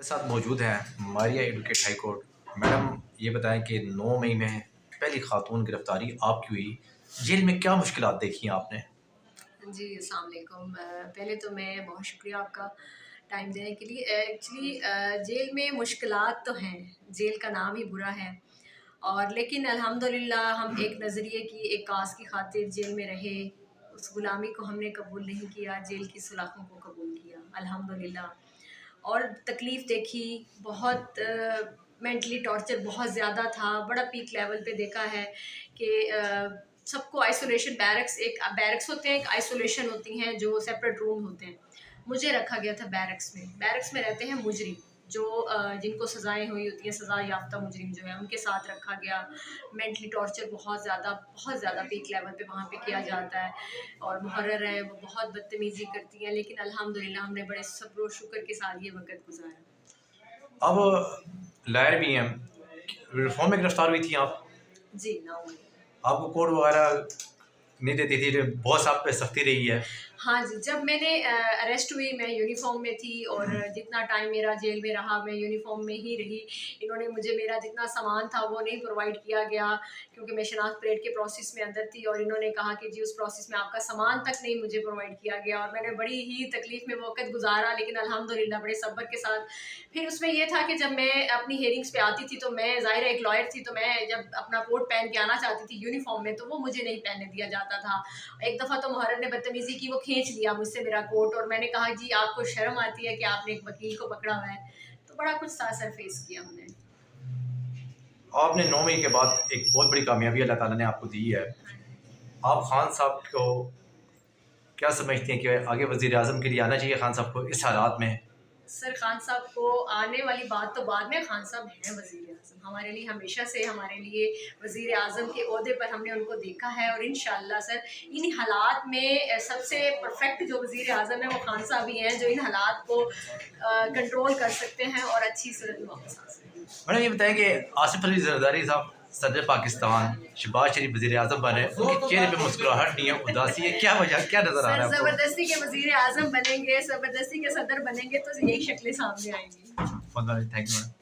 मेरे साथ मौजूद हैं Maria advocate high court. Madam ये बताएं कि 9 मई में पहली खातून गिरफ्तारी आपकी हुई, जेल में क्या मुश्किलात देखी आपने? जी, अस्सलाम वालेकुम। पहले तो मैं बहुत शुक्रिया आपका टाइम देने के लिए। एक्चुअली जेल में मुश्किलात तो हैं, जेल का नाम ही बुरा है और लेकिन अल्हम्दुलिल्लाह हम एक नज़रिए की, एक काज की खातिर जेल में रहे। उस गुलामी को हमने कबूल नहीं किया, जेल की सलाखों को कबूल किया अल्हम्दुलिल्लाह। और तकलीफ़ देखी, बहुत मेंटली टॉर्चर बहुत ज़्यादा था, बड़ा पीक लेवल पे देखा है कि सबको आइसोलेशन बैरक्स होते हैं, एक आइसोलेशन होती हैं जो सेपरेट रूम होते हैं। मुझे रखा गया था बैरक्स में रहते हैं मुजरिम जो जिनको सज़ाएं हुई होती हैं, सज़ा याफ्ता मुजरिम जो है उनके साथ रखा गया। मेंटली टॉर्चर बहुत ज़्यादा पीक लेवल पे वहाँ पे किया जाता है और मुहर्रर है वो बहुत बदतमीज़ी करती हैं, लेकिन अल्हम्दुलिल्लाह हमने बड़े सब्र और शुक्र के साथ ये वक्त गुजारा। अब लायर भी हैं, रिफॉर्म में गिरफ्तार हुई थी आप? जी, 9 मई। आपको कोर्ट वगैरह नहीं देती थी, बहुत आप पे सख्ती रही है? हाँ जी, जब मैंने अरेस्ट हुई मैं यूनिफ़ॉर्म में थी और जितना टाइम मेरा जेल में रहा मैं यूनिफ़ॉर्म में ही रही। इन्होंने मुझे मेरा जितना सामान था वो नहीं प्रोवाइड किया गया क्योंकि मैं शनाख्त परेड के प्रोसेस में अंदर थी और इन्होंने कहा कि जी उस प्रोसेस में आपका सामान तक नहीं मुझे प्रोवाइड किया गया और मैंने बड़ी ही तकलीफ़ में वक़्त गुज़ारा, लेकिन अल्हम्दुलिल्लाह बड़े सब्र के साथ। फिर उसमें ये था कि जब मैं अपनी हियरिंग्स पे आती थी तो मैं ज़ाहिर है एक लॉयर थी, तो मैं जब अपना कोट पहन के आना चाहती थी यूनिफ़ॉर्म में तो वो मुझे नहीं पहनने दिया जाता था। एक दफ़ा तो मुहर्रर ने बदतमीज़ी की, वो खींच लिया मुझसे मेरा कोट और मैंने कहा जी आपको शर्म आती है कि आपने एक वकील को पकड़ा हुआ है। तो बड़ा कुछ सा असर फेस किया हमने। आपने 9 मई के बाद एक बहुत बड़ी कामयाबी अल्लाह ताला ने आपको दी है। आप खान साहब को क्या समझते हैं कि आगे वज़ीर आज़म के लिए आना चाहिए खान साहब को इस हालात में? सर खान साहब को आने वाली बात तो बाद में, खान साहब हैं वज़ीर आज़म हमारे लिए, हमेशा से हमारे लिए वज़ीर आज़म के ओहदे पर हमने उनको देखा है और इंशाअल्लाह सर इन हालात में सबसे परफेक्ट जो वज़ीर आज़म है वो खान साहब ही हैं जो इन हालात को कंट्रोल कर सकते हैं और अच्छी सूरत में वापस आ सकते हैं। मैडम ये बताएं कि आसिफ अली जरदारी साहब सदर पाकिस्तान, शहबाज शरीफ वज़ीर आज़म बने, उनके चेहरे पे मुस्कुराहट नहीं है, उदासी है, क्या वजह, क्या नज़र आ रहा है आपको? ज़बरदस्ती के वज़ीर आज़म बनेंगे, ज़बरदस्ती के सदर बनेंगे तो यही शक्लें सामने आएंगी। Thank you madam.